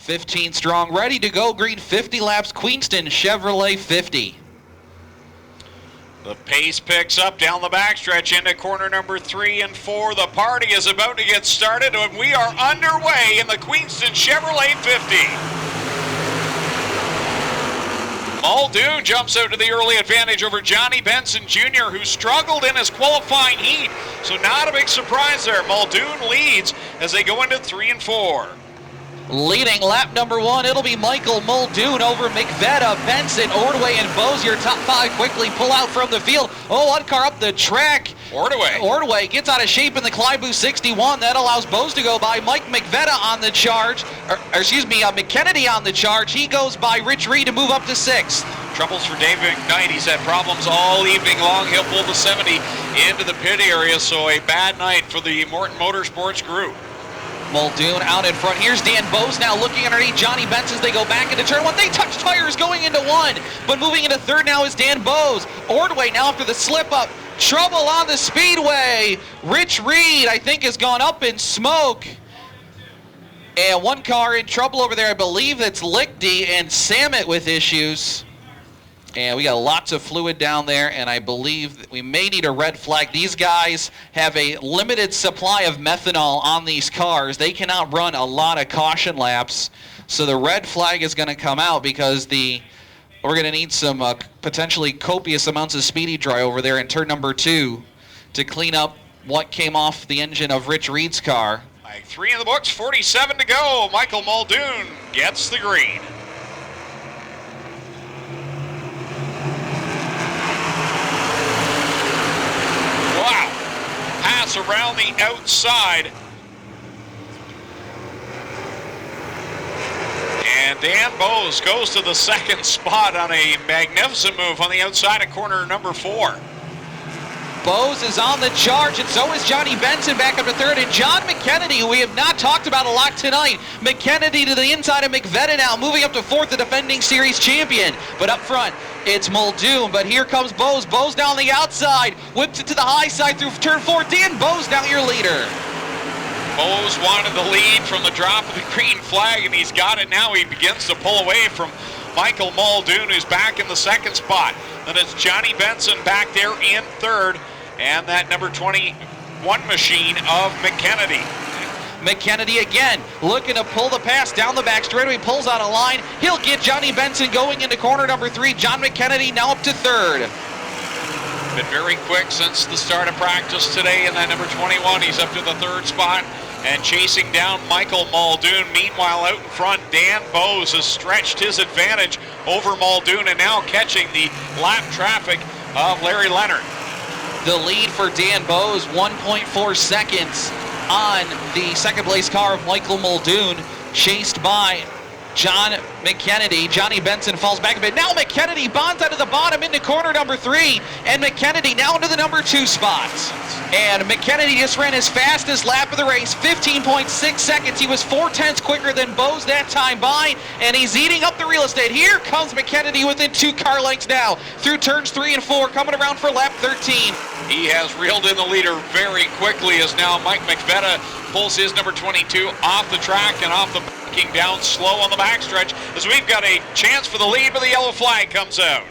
15 strong, ready to go. Green 50 laps. Queenston Chevrolet 50. The pace picks up down the backstretch into corner number 3 and 4. The party is about to get started, and we are underway in the Queenston Chevrolet 50. Muldoon jumps out to the early advantage over Johnny Benson Jr., who struggled in his qualifying heat. So not a big surprise there. Muldoon leads as they go into 3 and 4. Leading lap number 1, it'll be Michael Muldoon over McVetta, Benson, Ordway, and Bose. Your top 5 quickly pull out from the field. Oh, one car up the track. Ordway gets out of shape in the Clyde 61. That allows Bose to go by. Mike McVetta on the charge. McKennedy on the charge. He goes by Rich Reed to move up to 6th. Troubles for Dave McKnight. He's had problems all evening long. He'll pull the 70 into the pit area, so a bad night for the Morton Motorsports group. Muldoon out in front. Here's Dan Bose now looking underneath Johnny Benson as they go back into turn 1. They touch tires going into 1, but moving into 3rd now is Dan Bose. Ordway now after the slip up. Trouble on the Speedway. Rich Reed, I think, has gone up in smoke. And one car in trouble over there. I believe that's Lichty and Samet with issues. And we got lots of fluid down there, and I believe that we may need a red flag. These guys have a limited supply of methanol on these cars. They cannot run a lot of caution laps. So the red flag is going to come out because we're going to need some potentially copious amounts of speedy dry over there in turn number 2 to clean up what came off the engine of Rich Reed's car. Like 3 in the books, 47 to go. Michael Muldoon gets the green. Wow, pass around the outside. And Dan Bose goes to the 2nd spot on a magnificent move on the outside of corner number 4. Bose is on the charge, and so is Johnny Benson back up to 3rd. And John McKennedy, who we have not talked about a lot tonight. McKennedy to the inside of McVetta now, moving up to 4th, the defending series champion. But up front, it's Muldoon, but here comes Bose. Bose down the outside, whips it to the high side through turn 4. Dan Bose now your leader. Bose wanted the lead from the drop of the green flag, and he's got it now. He begins to pull away from Michael Muldoon, who's back in the 2nd spot. Then it's Johnny Benson back there in 3rd, and that number 21 machine of McKennedy. McKennedy again looking to pull the pass down the back straightaway, pulls out a line. He'll get Johnny Benson going into corner number 3. John McKennedy now up to 3rd. Been very quick since the start of practice today, and that number 21, he's up to the 3rd spot and chasing down Michael Muldoon. Meanwhile, out in front, Dan Bose has stretched his advantage over Muldoon and now catching the lap traffic of Larry Leonard. The lead for Dan Bose, 1.4 seconds on the 2nd place car of Michael Muldoon, chased by John McKennedy. Johnny Benson falls back a bit. Now McKennedy bonds out of the bottom into corner number 3, and McKennedy now into the number 2 spot. And McKennedy just ran his fastest lap of the race, 15.6 seconds. He was 4/10 quicker than Bose that time by, and he's eating up the real estate. Here comes McKennedy within 2 car lengths now through turns 3 and 4, coming around for lap 13. He has reeled in the leader very quickly as now Mike McVetta pulls his number 22 off the track and off the backing down slow on the backstretch as we've got a chance for the lead, but the yellow flag comes out.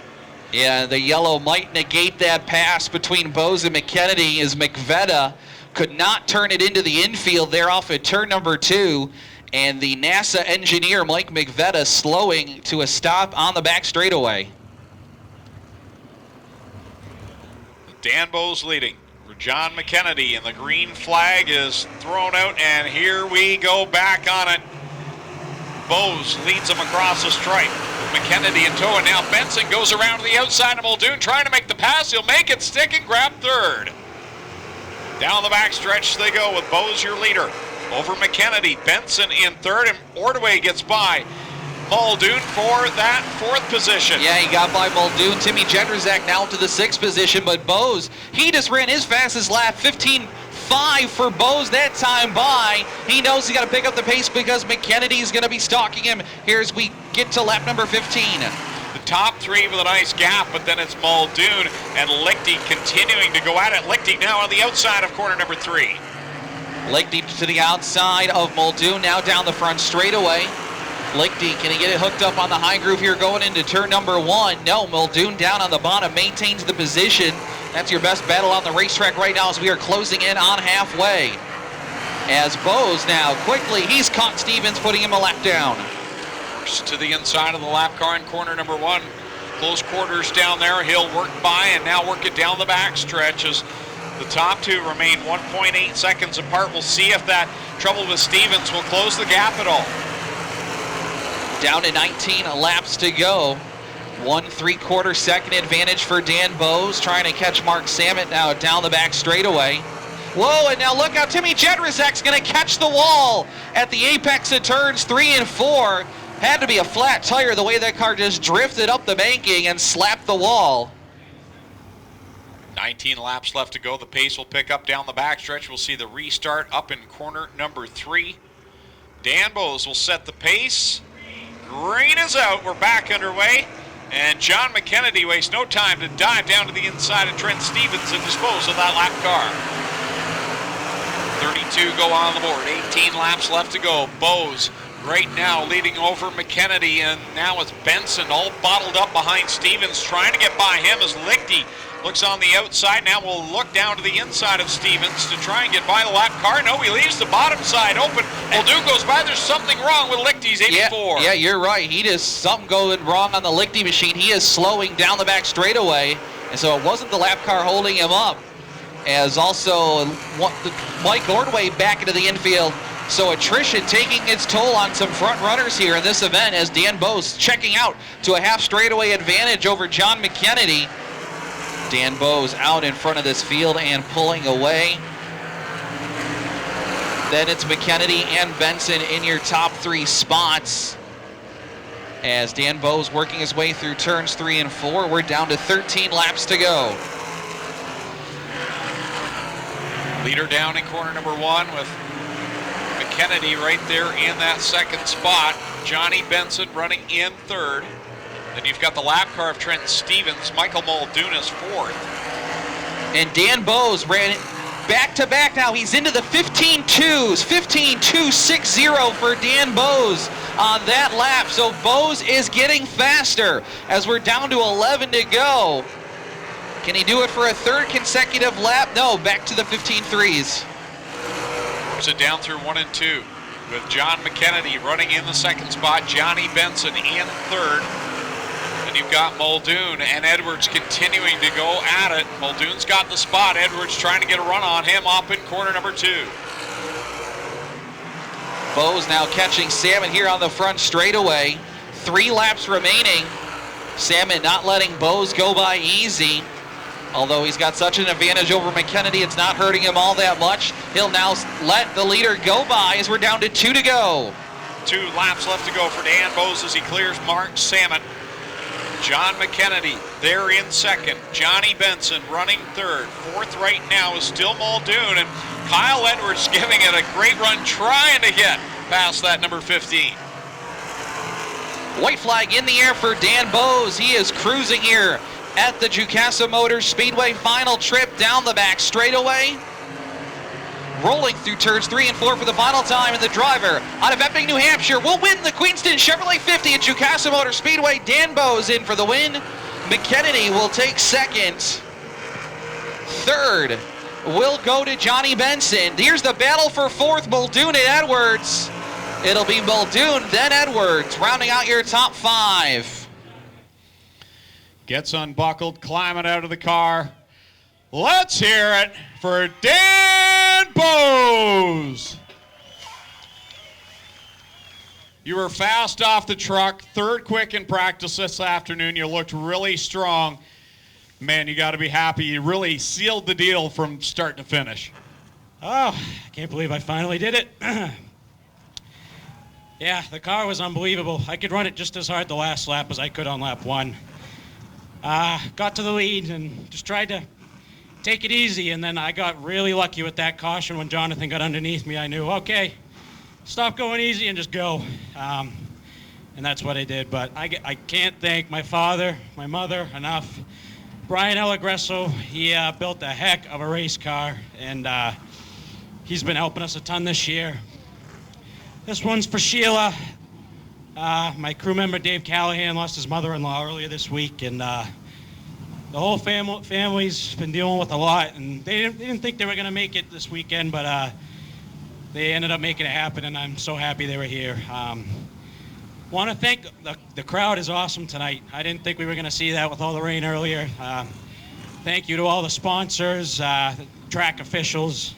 Yeah, the yellow might negate that pass between Bose and McKennedy as McVetta could not turn it into the infield there off at turn number 2. And the NASA engineer, Mike McVetta, slowing to a stop on the back straightaway. Dan Bose leading for John McKennedy, and the green flag is thrown out, and here we go back on it. Bose leads him across the stripe. McKennedy in tow, and now Benson goes around to the outside of Muldoon, trying to make the pass. He'll make it, stick and grab 3rd. Down the backstretch they go with Bose your leader. Over McKennedy, Benson in 3rd, and Ordway gets by Muldoon for that 4th position. Yeah, he got by Muldoon. Timmy Jedrzak now to the 6th position, but Bose, he just ran his fastest lap, 15.5 for Bose that time by. He knows he's got to pick up the pace because McKennedy's going to be stalking him here as we get to lap number 15. The top 3 with a nice gap, but then it's Muldoon and Lichty continuing to go at it. Lichty now on the outside of corner number 3. Lichty to the outside of Muldoon, now down the front straightaway. Lichty, can he get it hooked up on the high groove here going into turn number 1? No, Muldoon down on the bottom, maintains the position. That's your best battle on the racetrack right now as we are closing in on halfway. As Bose now quickly, he's caught Stevens, putting him a lap down. First to the inside of the lap car in corner number 1. Close quarters down there. He'll work by and now work it down the back stretch as the top two remain 1.8 seconds apart. We'll see if that trouble with Stevens will close the gap at all. Down to 19 laps to go. 1 3/4 second advantage for Dan Bose, trying to catch Mark Samet now down the back straightaway. Whoa, and now look out, Timmy Jedrzak's gonna catch the wall at the apex of turns 3 and 4. Had to be a flat tire the way that car just drifted up the banking and slapped the wall. 19 laps left to go. The pace will pick up down the backstretch. We'll see the restart up in corner number 3. Dan Bose will set the pace. Green is out. We're back underway. And John McKennedy wastes no time to dive down to the inside of Trent Stevens and dispose of that lap car. 32 go on the board. 18 laps left to go. Bose right now leading over McKennedy, and now it's Benson all bottled up behind Stevens, trying to get by him as Lichty looks on the outside. Now we'll look down to the inside of Stevens to try and get by the lap car. No, he leaves the bottom side open. Muldoon goes by. There's something wrong with Lichty's 84. Yeah, you're right. He just, something going wrong on the Lichty machine. He is slowing down the back straightaway, and so it wasn't the lap car holding him up. As also Mike Ordway back into the infield. So attrition taking its toll on some front runners here in this event as Dan Bose checking out to a half straightaway advantage over John McKennedy. Dan Bose out in front of this field and pulling away. Then it's McKennedy and Benson in your top 3 spots. As Dan Bose working his way through turns 3 and 4, we're down to 13 laps to go. Leader down in corner number 1 with McKennedy right there in that second spot. Johnny Benson running in 3rd. Then you've got the lap car of Trent Stevens. Michael Muldoon is 4th. And Dan Bose ran back-to-back now. He's into the 15.2s. 15.260 for Dan Bose on that lap. So Bose is getting faster as we're down to 11 to go. Can he do it for a 3rd consecutive lap? No, back to the 15.3s. So down through 1 and 2 with John McKennedy running in the 2nd spot. Johnny Benson in 3rd. And you've got Muldoon and Edwards continuing to go at it. Muldoon's got the spot. Edwards trying to get a run on him up in corner number 2. Bose now catching Salmon here on the front straightaway. 3 laps remaining. Salmon not letting Bose go by easy. Although he's got such an advantage over McKennedy, it's not hurting him all that much. He'll now let the leader go by as we're down to 2 to go. 2 laps left to go for Dan Bose as he clears Mark Salmon. John McKennedy there in 2nd. Johnny Benson running 3rd. 4th right now is still Muldoon, and Kyle Edwards giving it a great run, trying to get past that number 15. White flag in the air for Dan Bose. He is cruising here at the Jukasa Motors Speedway. Final trip down the back straightaway. Rolling through turns 3 and 4 for the final time, and the driver out of Epping, New Hampshire will win the Queenston Chevrolet 50 at Jukasa Motors Speedway. Dan Bose in for the win. McKennedy will take 2nd. 3rd will go to Johnny Benson. Here's the battle for 4th, Muldoon and Edwards. It'll be Muldoon, then Edwards, rounding out your top 5. Gets unbuckled, climbing out of the car. Let's hear it for Dan Bose. You were fast off the truck, 3rd quick in practice this afternoon. You looked really strong. Man, you got to be happy. You really sealed the deal from start to finish. Oh, I can't believe I finally did it. Yeah, the car was unbelievable. I could run it just as hard the last lap as I could on lap 1. Got to the lead and just tried to take it easy, and then I got really lucky with that caution. When Jonathan got underneath me, I knew, okay, stop going easy and just go. And that's what I did. But I can't thank my father, my mother enough. Brian Allegresso, he built a heck of a race car, and he's been helping us a ton this year. This one's for Sheila. My crew member Dave Callahan lost his mother-in-law earlier this week, and the whole family's been dealing with a lot, and they didn't think they were going to make it this weekend, but they ended up making it happen, and I'm so happy they were here. Want to thank the crowd is awesome tonight. I didn't think we were going to see that with all the rain earlier. Thank you to all the sponsors, the track officials.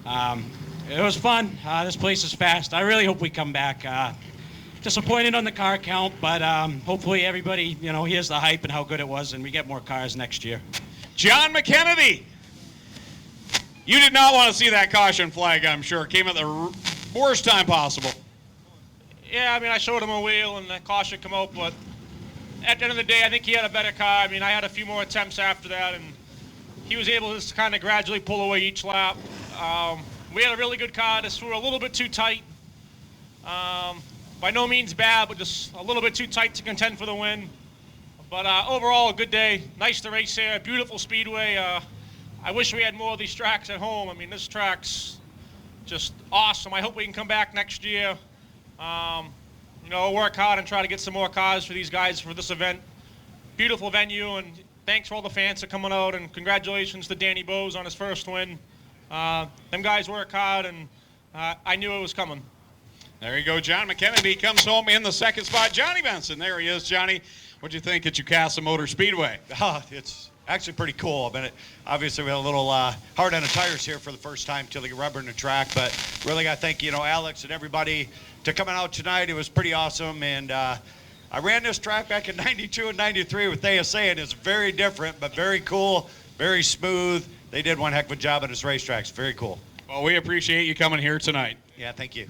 It was fun. This place is fast. I really hope we come back. Disappointed on the car count, but hopefully everybody, hears the hype and how good it was, and we get more cars next year. John McKennedy, you did not want to see that caution flag, I'm sure. Came at the worst time possible. Yeah, I showed him a wheel and the caution come out, but at the end of the day, I think he had a better car. I had a few more attempts after that, and he was able to just kind of gradually pull away each lap. We had a really good car. Just were a little bit too tight. By no means bad, but just a little bit too tight to contend for the win. But overall, a good day. Nice to race here. Beautiful speedway. I wish we had more of these tracks at home. This track's just awesome. I hope we can come back next year. Work hard and try to get some more cars for these guys for this event. Beautiful venue, and thanks for all the fans for coming out, and congratulations to Danny Bowes on his first win. Them guys work hard, and I knew it was coming. There you go, John McKennedy comes home in the second spot. Johnny Benson, there he is. Johnny, what'd you think at Jukasa Motor Speedway? It's actually pretty cool. Obviously we had a little hard on the tires here for the first time till they get rubber in the track, but really got to thank, Alex and everybody to coming out tonight. It was pretty awesome, and I ran this track back in 92 and 93 with ASA, and it's very different, but very cool, very smooth. They did one heck of a job on this racetrack. It's very cool. Well, we appreciate you coming here tonight. Yeah, thank you.